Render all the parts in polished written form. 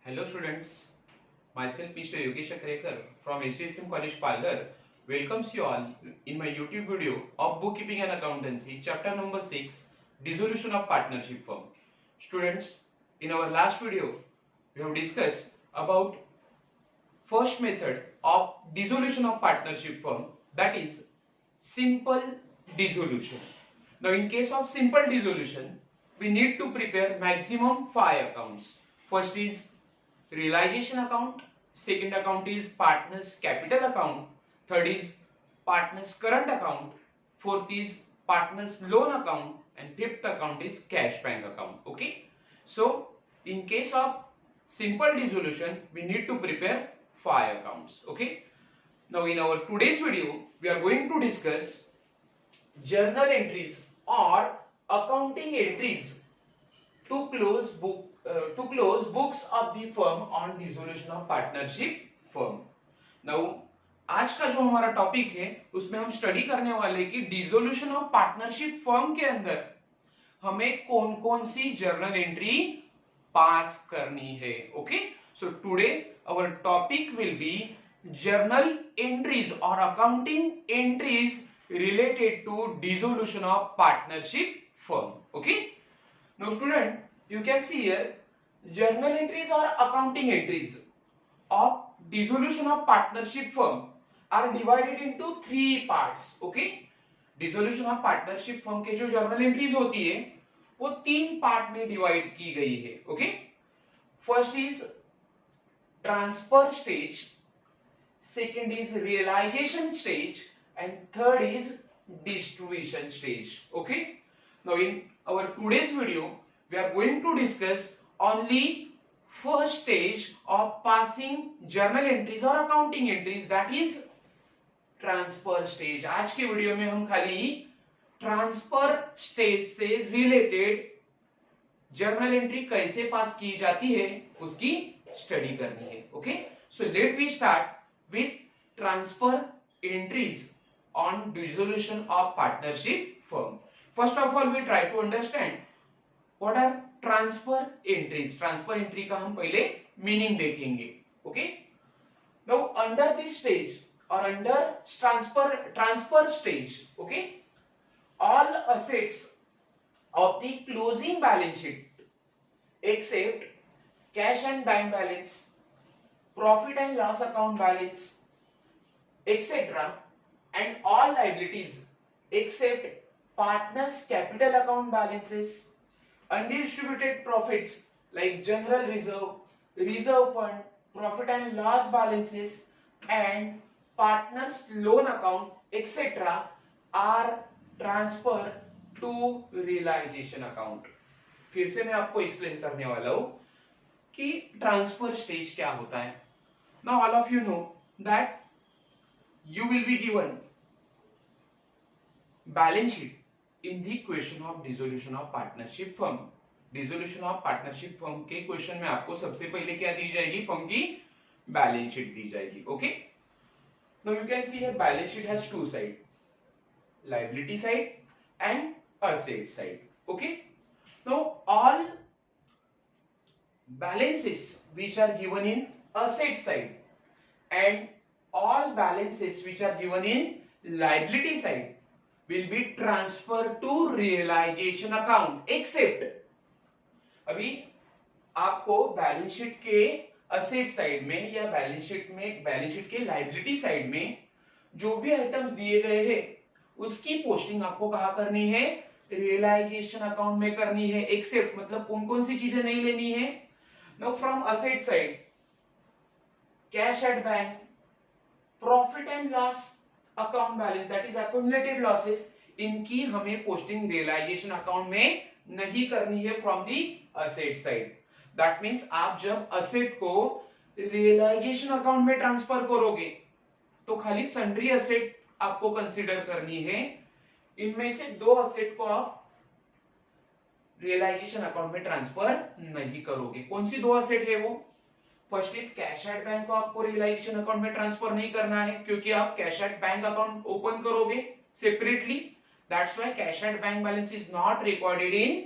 Hello students, myself Mr. Yogesh Akrekar from HDSM College Palghar welcomes you all in my YouTube video of Bookkeeping and Accountancy chapter number 6 Dissolution of Partnership Firm. Students, in our last video we have discussed about first method of dissolution of partnership firm, that is simple dissolution. Now in case of simple dissolution we need to prepare maximum 5 accounts. First is realization account, second account is partners capital account, third is partners current account, fourth is partners loan account, and fifth account is cash bank account. Okay, so in case of simple dissolution we need to prepare 5 accounts. Okay, now in our today's video we are going to discuss journal entries or accounting entries to close books of the firm on dissolution of partnership firm. Now आज का जो हमारा topic है उसमें हम study करने वाले कि डिसोल्यूशन ऑफ पार्टनरशिप फर्म के अंदर हमें कौन कौन सी जर्नल एंट्री पास करनी है. Okay, so today our topic will be journal entries और accounting entries related to dissolution of partnership firm. Okay, now student, you can see here journal entries or accounting entries of dissolution of partnership firm are divided into 3 parts. Okay, dissolution of partnership firm के जो journal entries होती है वो 3 part में divide की गई है. Okay, first is transfer stage, second is realization stage, and third is distribution stage. Okay, now in our today's video we are going to discuss only first stage of passing journal entries or accounting entries, that is transfer stage. आज के video में हम खाली transfer stage से related journal entry कैसे pass की जाती है उसकी स्टडी करनी है. Okay, so let we start with transfer entries on dissolution of partnership firm. First of all we try to understand what are transfer entries. Transfer entry का हम पहले मीनिंग देखेंगे. Okay, now under this stage or under transfer stage, okay, all assets of the closing balance sheet except cash and bank balance, profit and loss account balance, etc., and all liabilities except partners capital account balances, undistributed profits like general reserve, reserve fund, profit and loss balances, and partners loan account, etc., are transferred to realization account. फिर से मैं आपको explain करने वाला हूं कि transfer stage क्या होता है. Now all of you know that you will be given balance sheet in the question of dissolution of partnership firm. Dissolution of partnership firm के क्वेश्चन में आपको सबसे पहले क्या दी जाएगी? फर्म की बैलेंस शीट दी जाएगी. Okay, now you can see here balance sheet has two side, liability side and asset side. Okay, now all balances which are given in asset side and all balances which are given in liability side will be transferred to realization account except, अभी आपको balance sheet के asset side में या balance sheet के liability side में जो भी items दिए गए हैं उसकी पोस्टिंग आपको कहां करनी है? रियलाइजेशन अकाउंट में करनी है. एक्सेप्ट मतलब कौन कौन सी चीजें नहीं लेनी है? Now from asset side cash at bank, profit and loss account balance, that is accumulated losses, इनकी हमें पोस्टिंग रियलाइजेशन अकाउंट में नहीं करनी है from the asset side. That means आप जब असेट को रियलाइजेशन अकाउंट में ट्रांसफर करोगे तो खाली सन्ड्री असेट आपको कंसीडर करनी है. इनमें से 2 असेट को आप रियलाइजेशन अकाउंट में ट्रांसफर नहीं करोगे. कौन सी 2 असेट है वो? First is cash at bank को आपको रियलाइजेशन अकाउंट में ट्रांसफर नहीं करना है क्योंकि आप cash at bank account open करोगे separately. That's why cash at bank balance is not recorded in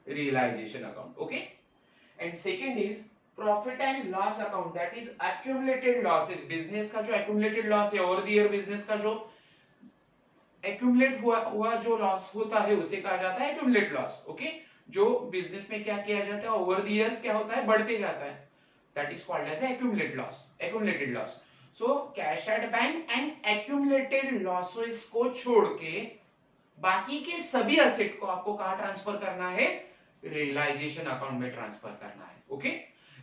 realisation account. Okay, and second is profit and loss account that is accumulated losses, business का जो accumulated loss है over the year, business का जो accumulate हुआ जो loss होता है उसे कहा जाता है एक्यूमुलेट लॉस। ओके, जो बिजनेस में क्या किया जाता है ओवर द इयर्स क्या होता है, बढ़ते जाता है, that is called as accumulate loss, accumulated loss. So cash at bank and accumulated losses को छोड़ के बाकी के सभी असेट को आपको कहां ट्रांसफर करना है, रियलाइजेशन अकाउंट में ट्रांसफर करना है। Okay,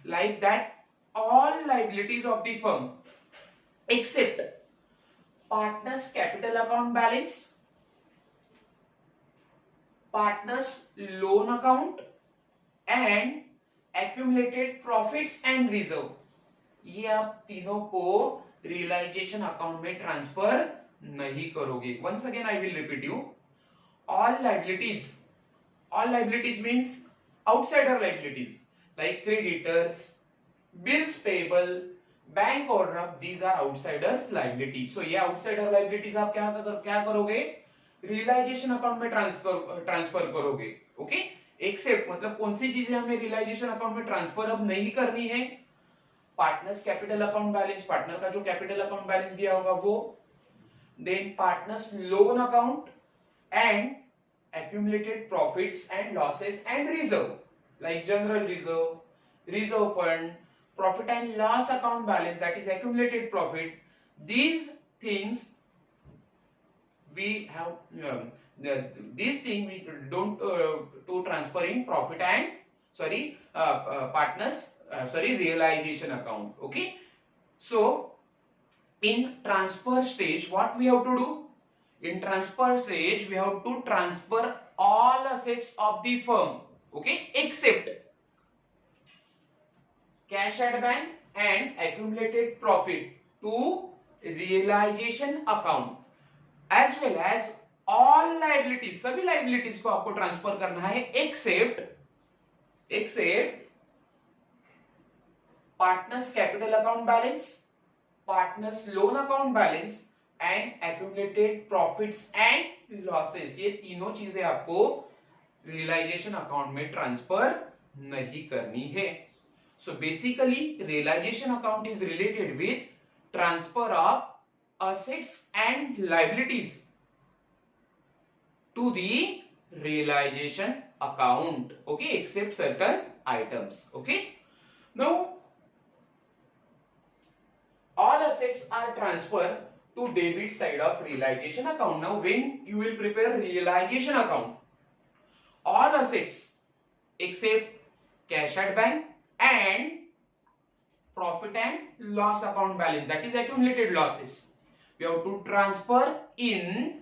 like that all liabilities of the firm except partners capital account balance, partners loan account and accumulated profits and reserve, ये आप तीनों को रियलाइजेशन अकाउंट में ट्रांसफर नहीं करोगे। Once again I will repeat you, all liabilities means outsider liabilities like creditors, bills payable, bank overdraft, these are outsiders liability। so ये outsider liabilities आप क्या करोगे, रियलाइजेशन अकाउंट में ट्रांसफर करोगे। ओके, एक्सेप्ट मतलब कौन सी चीजें हमें रियलाइजेशन अकाउंट में ट्रांसफर अब नहीं करनी है, partners capital account balance, partner का जो कैपिटल अकाउंट बैलेंस दिया होगा वो, then partners loan account and accumulated profits and losses and reserve like general reserve, reserve fund, profit and loss account balance that is accumulated profit, these things we have these things we don't to transfer in profit and partners realization account. Okay, so in transfer stage what we have to do, in transfer stage we have to transfer all assets of the firm, okay, except cash at bank and accumulated profit to realization account as well as all liabilities, सभी liabilities को आपको transfer करना है except partners capital account balance, partners loan account balance and accumulated profits and losses, ये तीनों चीजें आपको realisation account में ट्रांसफर नहीं करनी है। So basically realisation account is related with transfer of assets and liabilities to the realisation account, okay, except certain items. Okay, now all assets are transferred to debit side of realization account. Now when you will prepare realization account, all assets except cash at bank and profit and loss account balance, that is accumulated losses, we have to transfer in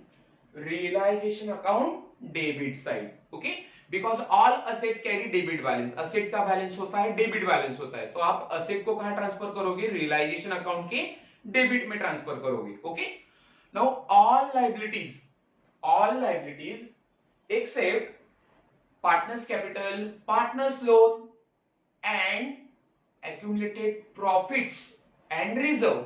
realization account debit side. Okay, because all asset carry debit balance, asset का balance होता है, debit balance होता है, तो आप asset को कहां transfer करोगे, रियलाइजेशन अकाउंट के डेबिट में ट्रांसफर करोगे। Okay, now all liabilities except partners capital, partners loan and accumulated profits and reserve,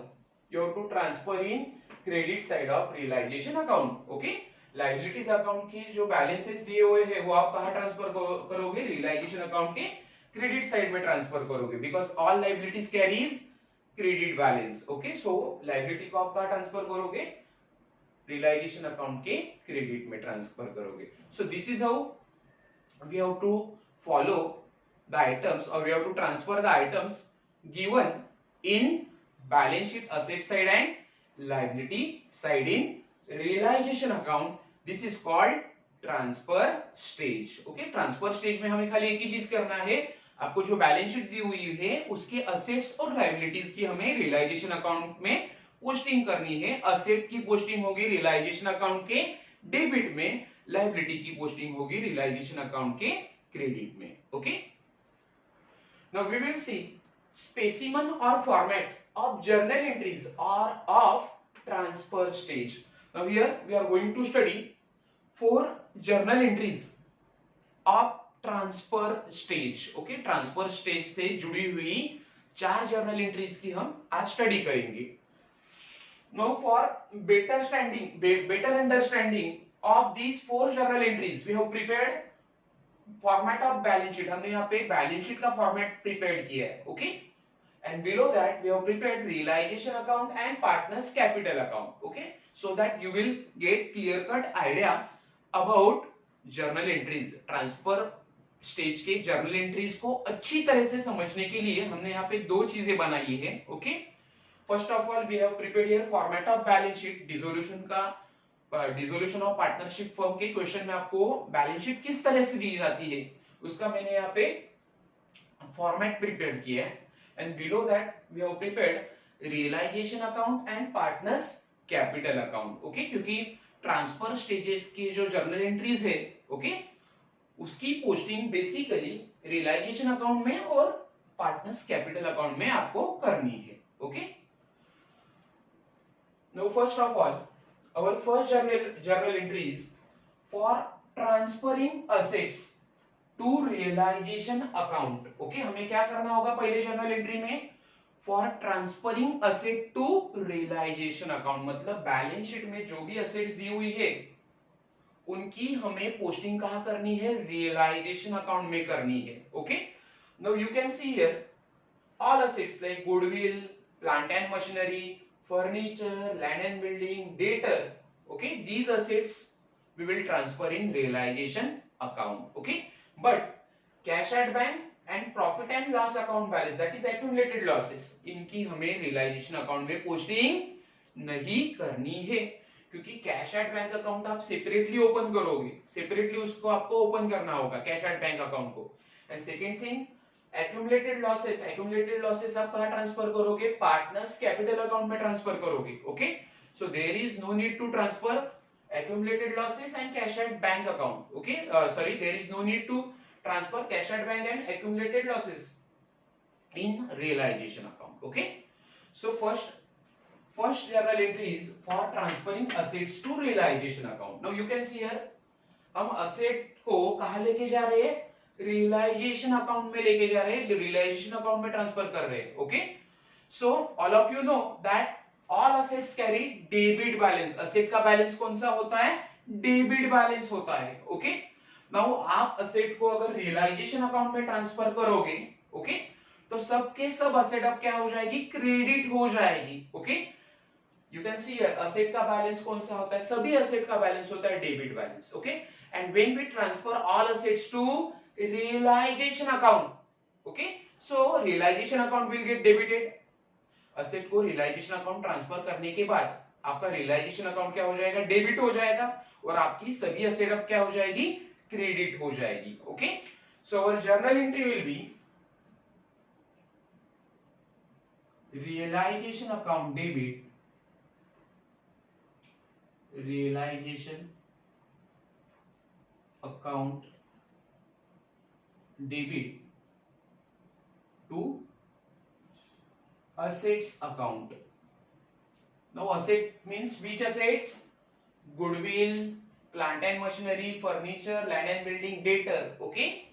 you have to transfer in credit side of realization account. Okay, liabilities account के जो balances दिए हुए हैं वो आप कहां ट्रांसफर करोगे, रियलाइजेशन अकाउंट के क्रेडिट साइड में ट्रांसफर करोगे, because all liabilities carries credit balance. Okay, so liability को आप कहां ट्रांसफर करोगे, रियलाइजेशन अकाउंट के क्रेडिट में ट्रांसफर करोगे। So this is how we have to follow the items और we have to transfer the items given in balance sheet asset side and liability side in realisation account. This is called transfer stage. Okay, transfer stage में हमें खाली एक ही चीज करना है, आपको जो बैलेंस शीट दी हुई है उसके असेट्स और लायबिलिटीज की हमें रियलाइजेशन अकाउंट में पोस्टिंग करनी है। असेट की पोस्टिंग होगी रियलाइजेशन अकाउंट के डेबिट में, लायबिलिटी की पोस्टिंग होगी रियलाइजेशन अकाउंट के क्रेडिट में। Okay, now we will see specimen और फॉर्मेट ऑफ जर्नल एंट्रीज और of transfer stage. Now here we are going to study 4 journal entries of transfer stage. Okay, transfer stage से जुड़ी हुई 4 journal entries की हम आज study करेंगे। Now for better understanding of these 4 journal entries, we have prepared format of balance sheet, हमने यहाँ पे बैलेंस शीट का फॉर्मेट प्रिपेयर किया है, okay. And below that we have prepared realisation account and partners capital account, okay, so that you will get clear cut idea about journal entries. Transfer stage के journal entries को अच्छी तरह से समझने के लिए हमने यहाँ पे दो चीजें बनाई है, okay. First of all we have prepared here format of balance sheet, dissolution of partnership firm के क्वेश्चन में आपको बैलेंस शीट किस तरह से दी जाती है उसका मैंने यहाँ पे फॉर्मेट प्रिपेयर किया है। And below that we have prepared realisation account and partners capital account, okay, क्योंकि ट्रांसफर स्टेजेस की जो जर्नल एंट्रीज है, ओके, उसकी पोस्टिंग बेसिकली रियलाइजेशन अकाउंट में और पार्टनर्स कैपिटल अकाउंट में आपको करनी है, okay. Now first of all, our first journal entry is for transferring assets to realization account, okay, हमें क्या करना होगा पहले जर्नल एंट्री में, for transferring asset to realisation account, मतलब बैलेंस शीट में जो भी असेट्स दी हुई है उनकी हमें पोस्टिंग कहाँ करनी है, रियलाइजेशन अकाउंट में करनी है, okay. Now you can see here all assets like goodwill, plant and machinery, furniture, land and building, debtor, okay, these assets we will transfer in realization account, okay, but cash at bank and profit and loss account balance, that is accumulated losses, इनकी हमें realization account में posting नहीं करनी है, क्योंकि cash at bank account आप separately open करोगे, separately उसको आपको ओपन करना होगा कैश एट बैंक अकाउंट को। And second thing, accumulated losses आप कहां ट्रांसफर करोगे, पार्टनर्स कैपिटल अकाउंट में ट्रांसफर करोगे, okay. So there is no need to transfer accumulated losses and cash at bank account, okay, sorry, there is no need to transfer cash at bank and accumulated losses in realization account, okay. So first journal entry is for transferring assets to realization account. Now you can see here हम asset को कहां लेके जा रहे हैं, realisation account में लेके जा रहे हैं, रियलाइजेशन अकाउंट में ट्रांसफर कर रहे हैं, okay. So all of you know that all assets carry debit balance, asset का बैलेंस कौन सा होता है, डेबिट बैलेंस होता है, ओके। नाउ आप असेट को अगर रियलाइजेशन अकाउंट में ट्रांसफर करोगे, ओके, तो सबके सब असेट अब क्या हो जाएगी, क्रेडिट हो जाएगी, okay. You can see here asset का बैलेंस कौन सा होता है, सभी असेट का बैलेंस होता है debit balance, okay. And when we transfer all assets to realization account, okay, so realization account will get debited, asset को रियलाइजेशन अकाउंट ट्रांसफर करने के बाद आपका रियलाइजेशन अकाउंट क्या हो जाएगा, डेबिट हो जाएगा, और आपकी सभी असेट अब क्या हो जाएगी, क्रेडिट हो जाएगी, okay. So our journal entry will be realisation account debit, realisation account debit to assets account. Now asset means which assets, goodwill, plant and machinery, furniture, land and building, debtor, okay.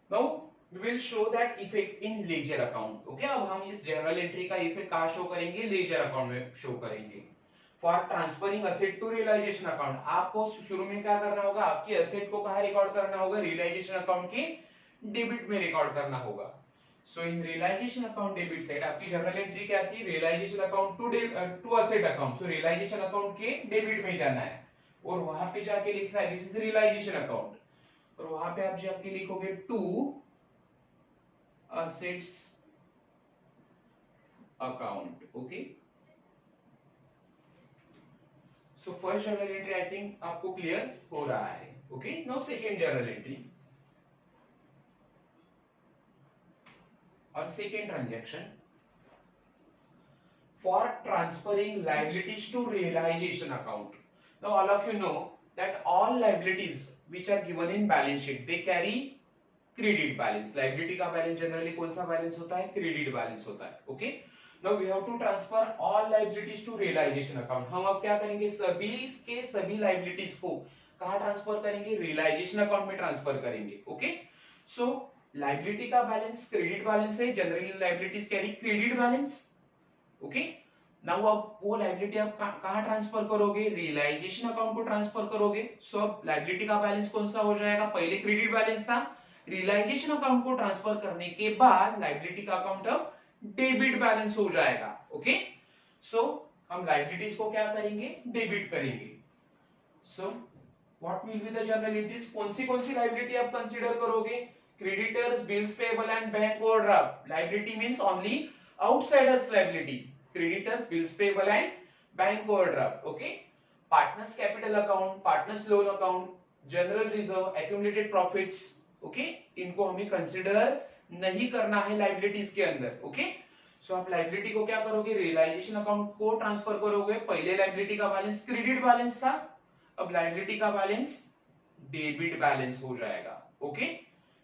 Now we will show that effect in ledger account, okay। अब हम इस journal entry का effect कहाँ show करेंगे, ledger account में show करेंगे। For transferring asset to realisation account, आपको शुरू में क्या करना होगा, आपकी असेट को कहां रिकॉर्ड करना होगा, रियलाइजेशन अकाउंट के डेबिट में रिकॉर्ड करना होगा। So in realisation account debit side आपकी जर्नल एंट्री क्या थी, realisation account to asset account, so realisation account के डेबिट में जाना है और वहां पे जाके लिखना है दिस इज रियलाइजेशन अकाउंट, और वहां पे आप जाके लिखोगे to assets account, okay. So first journal entry I think आपको क्लियर हो रहा है, okay. Now second journal entry और second transaction for transferring liabilities to realization account. Now all of you know that all liabilities which are given in balance sheet they carry credit balance. liability का balance generally कौन सा balance होता है, credit balance होता है, okay. Now we have to transfer all liabilities to realization account. हम अब क्या करेंगे, सभी के सभी liabilities को कहाँ ट्रांसफर करेंगे, रियलाइजेशन अकाउंट में ट्रांसफर करेंगे, ओके। सो लाइबिलिटी का बैलेंस क्रेडिट बैलेंस है, generally liabilities carry credit balance, okay. Now अब वो लायबिलिटी आप कहाँ ट्रांसफर करोगे, रियलाइजेशन अकाउंट को ट्रांसफर करोगे। सो अब लायबिलिटी का बैलेंस कौन सा हो जाएगा, पहले क्रेडिट बैलेंस था, रियलाइजेशन अकाउंट को ट्रांसफर करने के बाद लायबिलिटी का अकाउंट अब डेबिट बैलेंस हो जाएगा। ओके, सो हम लायबिलिटीज को क्या करेंगे, डेबिट करेंगे। So what will be the general entries, कौन सी लायबिलिटी आप कंसीडर करोगे, creditors, bills payable and bank overdraft. Liability means only outsiders liability, creditors, bills payable and bank overdraft. Okay, partners capital account, partners loan account, general reserve, accumulated profits, okay, इनको हमें consider नहीं करना है liabilities के अंदर। Okay, सो आप liability को क्या करोगे, रियलाइजेशन अकाउंट को ट्रांसफर करोगे। पहले लायबिलिटी का बैलेंस क्रेडिट बैलेंस था, अब लायबिलिटी का बैलेंस डेबिट बैलेंस हो जाएगा। Okay,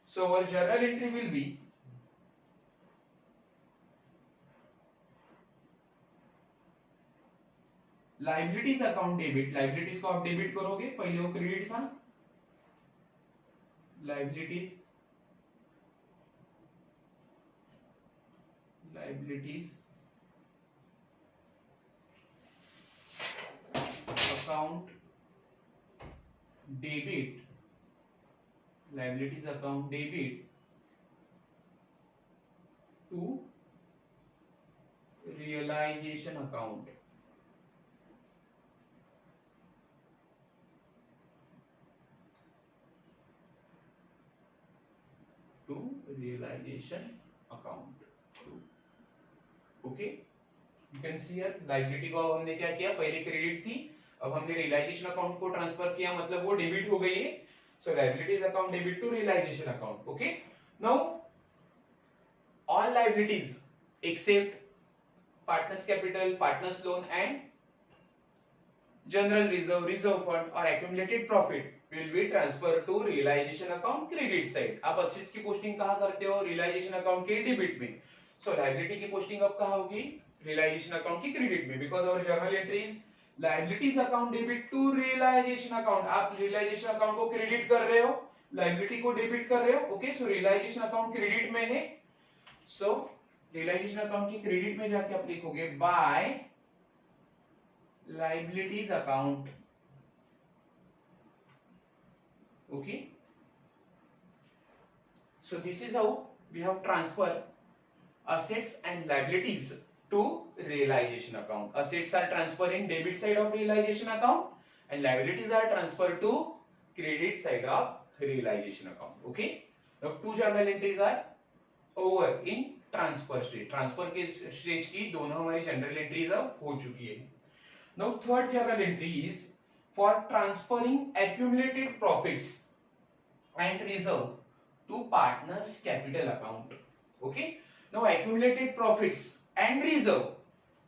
so our journal entry will be liabilities account debit, liabilities को आप डेबिट करोगे, पहले वो क्रेडिट था, liabilities account debit, liabilities account debit to realisation account, to realisation account. Okay, you can see here liability को अब हमने क्या किया, पहले क्रेडिट थी, अब हमने रियलाइजेशन अकाउंट को ट्रांसफर किया, मतलब वो डेबिट हो गई है। So liabilities account debit to realisation account. Okay, now all liabilities except partners capital, partners loan and general reserve, reserve fund or accumulated profit will be transferred to realization account credit side। आप asset की posting कहाँ करते हो, realisation account के debit में। सो liability की posting अब कहाँ होगी, रियलाइजेशन अकाउंट की क्रेडिट में, because our journal entry is liabilities account debit to realisation account. आप रियलाइजेशन अकाउंट को क्रेडिट कर रहे हो, लायबिलिटी को डेबिट कर रहे हो। Okay, so realisation account credit में है, सो रियलाइजेशन अकाउंट की क्रेडिट में जाके आप लिखोगे by liabilities account। okay, so this is how we have transfer assets and liabilities to realization account। assets are transferred in debit side of realization account and liabilities are transferred to credit side of realization account। okay, now two journal entries are over in transfer stage, transfer के stage की दोनों हमारी general entries अब हो चुकी है। Now third journal entry is for transferring accumulated profits and reserve to partners capital account। Okay, now accumulated profits and reserve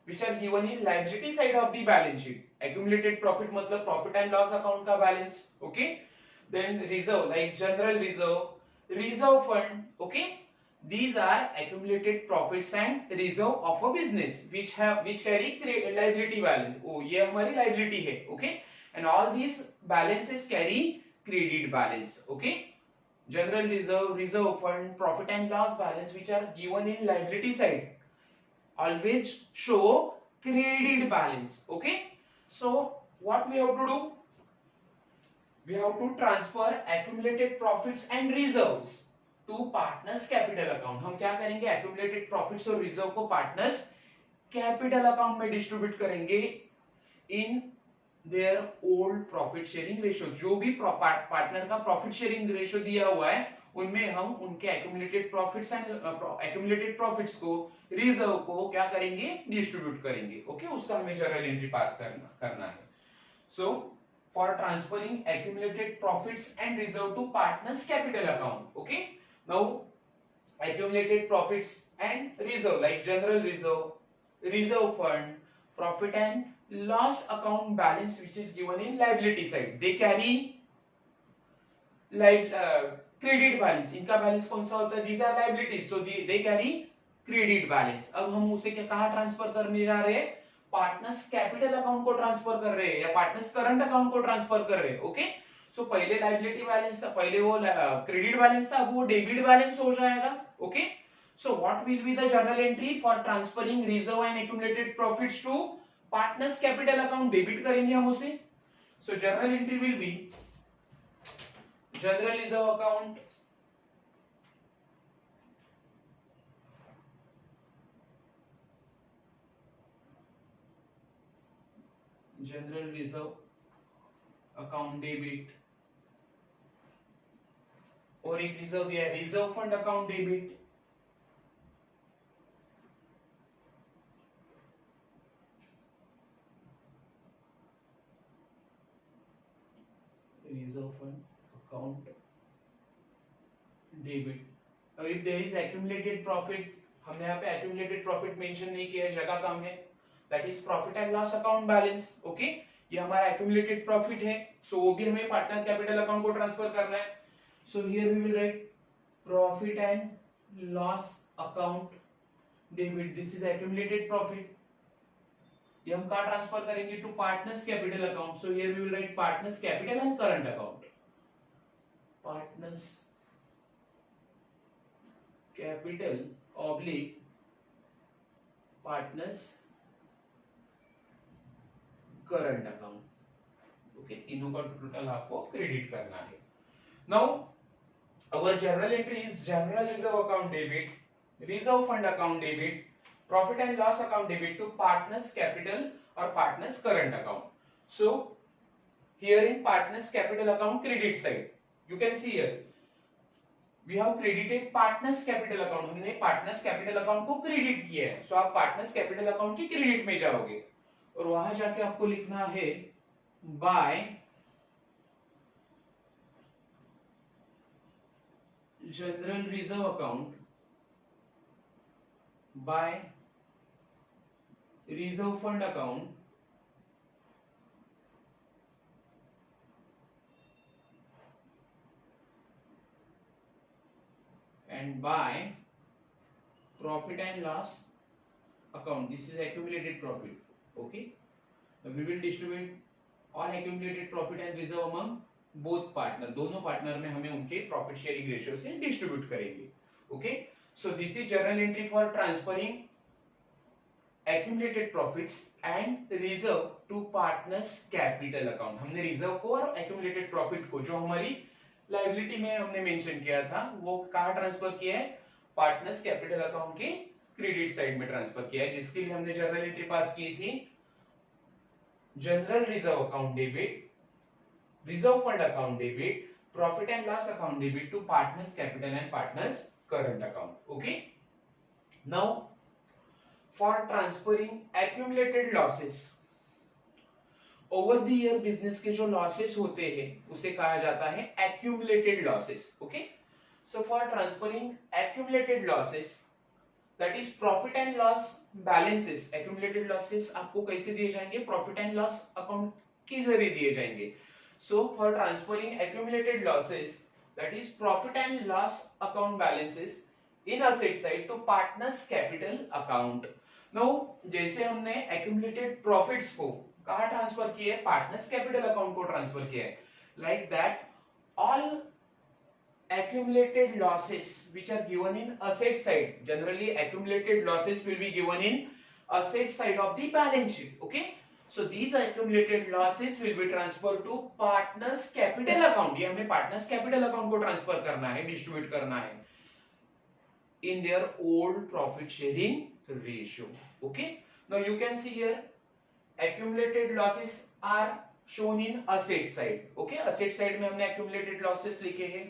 which are given in liability side of the balance sheet। accumulated profit मतलब profit and loss account का balance। okay, then reserve like general reserve, reserve fund। okay, these are accumulated profits and reserve of a business which carry liability balance। oh ये हमारी liability है। okay, and all these balances carry credit balance। okay, general reserve, reserve fund, profit and loss balance which are given in liability side always show credit balance। okay, so what we have to do, we have to transfer accumulated profits and reserves to partners capital account. हम क्या करेंगे, accumulated profits और reserve को partners capital account में distribute करेंगे in their old profit sharing ratio. जो भी partner का प्रॉफिट शेयरिंग रेशियो दिया हुआ है उनमें हम उनके accumulated profits and accumulated profits को, रिजर्व को क्या करेंगे, डिस्ट्रीब्यूट करेंगे। ओके, उसका हमें जर्नल एंट्री पास करना है। सो for transferring accumulated profits and reserve to partners capital account। okay, now accumulated profits and reserve like general reserve, reserve fund, profit and loss account balance which is given in liability side, they carry credit balance। इनका balance कौन सा होता है, these are liabilities so they carry credit balance। अब हम उसे क्या कहाँ ट्रांसफर करने जा रहे हैं, पार्टनर्स कैपिटल अकाउंट को ट्रांसफर कर रहे हैं या पार्टनर्स करंट अकाउंट को ट्रांसफर कर रहे हैं। ओके, सो पहले लायबिलिटी बैलेंस था, पहले वो क्रेडिट बैलेंस था, अब वो डेबिट बैलेंस हो जाएगा। Okay, So what will be the journal entry for transferring reserve and accumulated profits to partners capital account? Debit करेंगे हम उसे. So journal entry will be general reserve account general reserve account debit, और एक reserve दिया है reserve fund account debit. Reserve fund account debit. अब if there is accumulated profit, हमने यहाँ पे एक्यूमुलेटेड प्रॉफिट मेंशन नहीं किया है, जगह कम है, that is profit and loss account balance. Okay, ये हमारा एक्यूमुलेटेड प्रॉफिट है, सो वो भी हमें पार्टनर कैपिटल अकाउंट को ट्रांसफर करना है. So here we will write profit and loss account debit. This is accumulated profit. ये हम कहाँ ट्रांसफर करेंगे? To partners capital account. So here we will write partners capital and current account. Partners capital oblique partners current account. Okay, तीनों का total आपको credit करना है. Now our journal entry is general reserve account debit, reserve fund account debit, profit and loss account debit to partners capital or partners current account. So here in partners capital account credit side, you can see here we have credited partners capital account. हमने partners capital account को credit किया है. So आप partners capital account की credit में जाओगे और वहां जाके आपको लिखना है by general reserve account, by reserve fund account, and by profit and loss account. This is accumulated profit. Okay, now we will distribute all accumulated profit and reserve among both partner. दोनों partner में हमें उनके profit sharing ratio से distribute करेंगे. Okay, so this is journal entry for transferring accumulated profits and reserve to partners capital account. हमने reserve को और accumulated profit को जो हमारी लायबिलिटी में हमने मेंशन किया था वो कहाँ ट्रांसफर किया है? पार्टनर्स कैपिटल अकाउंट के क्रेडिट साइड में ट्रांसफर किया है, जिसके लिए हमने जर्नल एंट्री पास की थी general reserve account debit, reserve fund account debit, profit and loss account debit to partners capital and partners current account. Okay, now for transferring accumulated losses, over the year business के जो losses होते हैं उसे कहा जाता है accumulated losses. Okay, so for transferring accumulated losses, that is profit and loss balances, accumulated losses आपको कैसे दिए जाएंगे? profit and loss account के जरिए दिए जाएंगे. So for transferring accumulated losses, that is profit and loss account balances in asset side to partners capital account. Now जैसे हमने accumulated profits को कहाँ ट्रांसफर किया है? पार्टनर्स कैपिटल अकाउंट को ट्रांसफर किया है. Like that all accumulated losses which are given in asset side, generally accumulated losses will be given in asset side of the balance sheet. Okay, so these accumulated losses will be transferred to partners capital account. ये हमें partners capital account को transfer करना है, distribute करना है in their old profit sharing ratio. Okay, now you can see here accumulated losses are shown in asset side. Okay, asset side में हमने accumulated losses लिखे हैं.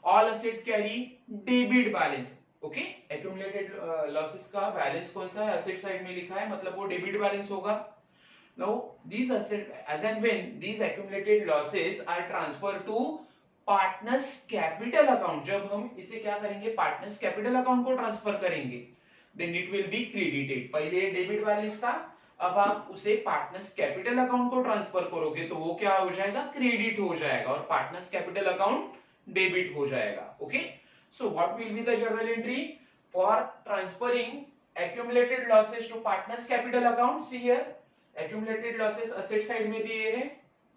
All asset carry debit balance. Okay, accumulated losses का balance कौन सा है? asset side में लिखा है, मतलब वो डेबिट बैलेंस होगा. Now these asset, as and when these accumulated losses are transferred to partners capital account, जब हम इसे क्या करेंगे? partners capital account को ट्रांसफर करेंगे, then it will be credited. पहले डेबिट बैलेंस था, अब आप उसे पार्टनर्स कैपिटल अकाउंट को ट्रांसफर करोगे तो वो क्या हो जाएगा? क्रेडिट हो जाएगा और पार्टनर्स कैपिटल अकाउंट डेबिट हो जाएगा. Okay, so what will be the journal entry for transferring accumulated losses to partners capital account? See here, accumulated losses asset side में दिए हैं,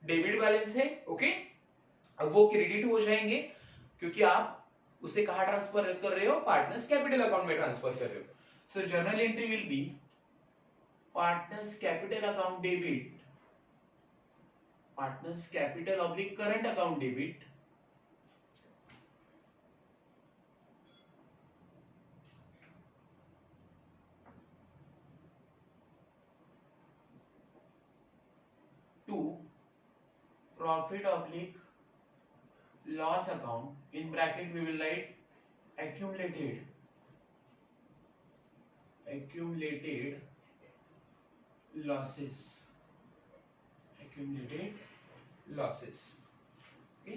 डेबिट बैलेंस है. ओके, अब वो क्रेडिट हो जाएंगे क्योंकि आप उसे कहाँ ट्रांसफर कर रहे हो, पार्टनर्स कैपिटल अकाउंट में ट्रांसफर कर रहे हो. So journal entry will be partners capital account debit, partners capital oblique current account debit, to profit oblique loss account, in bracket we will write accumulated losses, accumulated losses. Okay,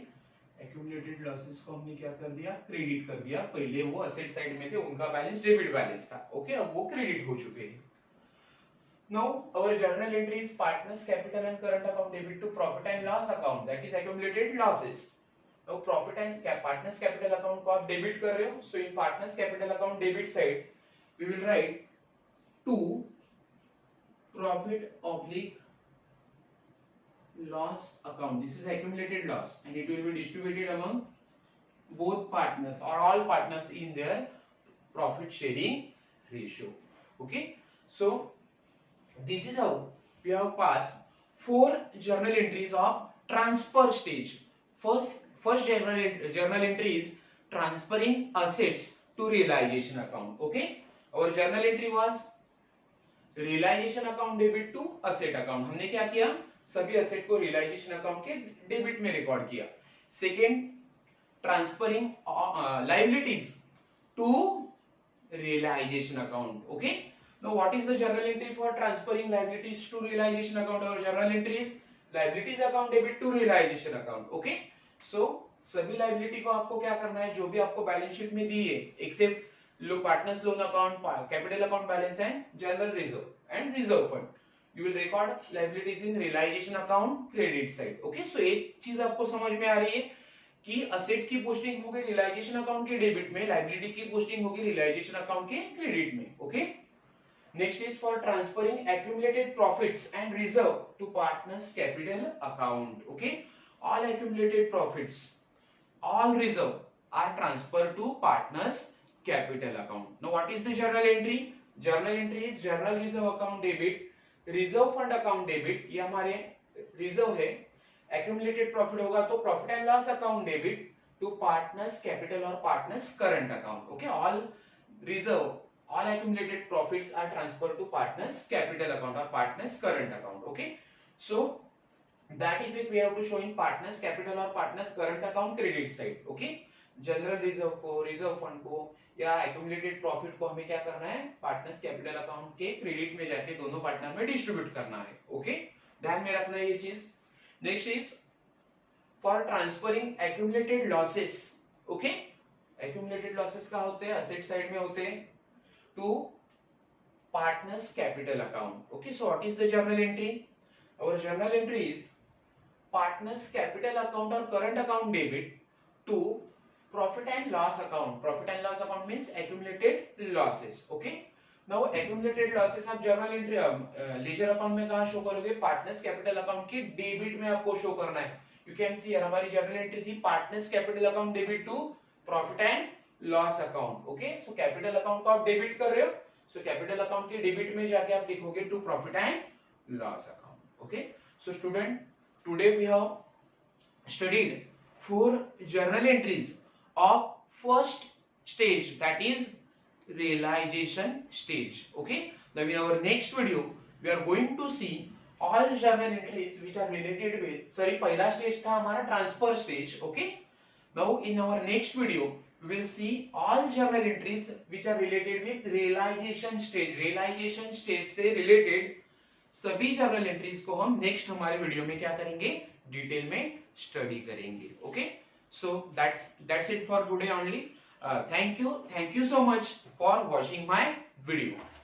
accumulated losses को हमने क्या कर दिया, credit कर दिया. पहले वो asset side में थे, उनका बैलेंस डेबिट बैलेंस था. ओके, अब वो क्रेडिट हो चुके हैं. Now our journal entry is partners capital and current account debit to profit and loss account, that is accumulated losses. Now profit and partners capital account को आप debit कर रहे हो, so in partners capital account debit side we will write to profit oblique loss account. This is accumulated loss and it will be distributed among both partners or all partners in their profit sharing ratio. Okay, so this is how we have passed 4 journal entries of transfer stage. First journal entry is transferring assets to realization account. Okay, our journal entry was realization account debit to asset account. हमने क्या किया, सभी asset को realization account के debit में record किया. Second, transferring liabilities to realization account. Okay, now what is the journal entry for transferring liabilities to realization account? Our journal entry is liabilities account debit to realization account. Okay, so सभी liability को आपको क्या करना है, जो भी आपको balance sheet में दी है, एक्सेप्ट लो partners loan account, capital account balance and general reserve and reserve fund, you will record liabilities in realization account credit side. Okay, so एक चीज आपको समझ में आ रही है कि असेट की पोस्टिंग होगी रियलाइजेशन अकाउंट के डेबिट में, लायबिलिटी की पोस्टिंग होगी रियलाइजेशन अकाउंट के क्रेडिट में. Okay, next is for transferring accumulated profits and reserve to partners capital account. Okay, all accumulated profits, all reserve are transferred to partners capital account. Now what is the journal entry? Journal entry is journal reserve account debit, reserve fund account debit, ये हमारे reserve है. accumulated profit होगा तो profit and loss account debit to partners capital और partners current account. Okay, all reserve, all accumulated profits are transferred to partners capital account or partners current account. Okay, so that effect we have to show in partners capital or partners current account credit side. Okay, general reserve को, reserve fund को या accumulated profit को हमें क्या करना है, partners capital account के credit में जाके दोनों पार्टनर में डिस्ट्रीब्यूट करना है. ओके, ध्यान में रखना है ये चीज. Next is for transferring accumulated losses. Okay, accumulated losses का होते हैं, असेट साइड में होते हैं, to partners capital account. Okay, so what is the journal entry? Our journal entry is partners capital account or current account debit to profit and loss account. Profit and loss account means accumulated losses. Okay, now accumulated losses आप journal entry ledger account में कहाँ show करोगे, partners capital account के debit में आपको show करना है. You can see हमारी journal entry थी partners capital account debit to profit and loss account. Okay, so capital account को आप डेबिट कर रहे हो, सो कैपिटल अकाउंट के डेबिट में जाके आप लिखोगे to profit and loss account. Okay, so student, today we have studied 4 journal entries of first stage, that is realisation stage. Okay, now in our next video we are going to see all journal entries which are related with, sorry पहला stage था हमारा transfer stage. Okay, now in our next video we will see all journal entries which are related with realization stage. realization stage से related सभी journal entries को हम next हमारे video में क्या करेंगे, डिटेल में स्टडी करेंगे. Okay, so that's it for today only. Thank you so much for watching my video.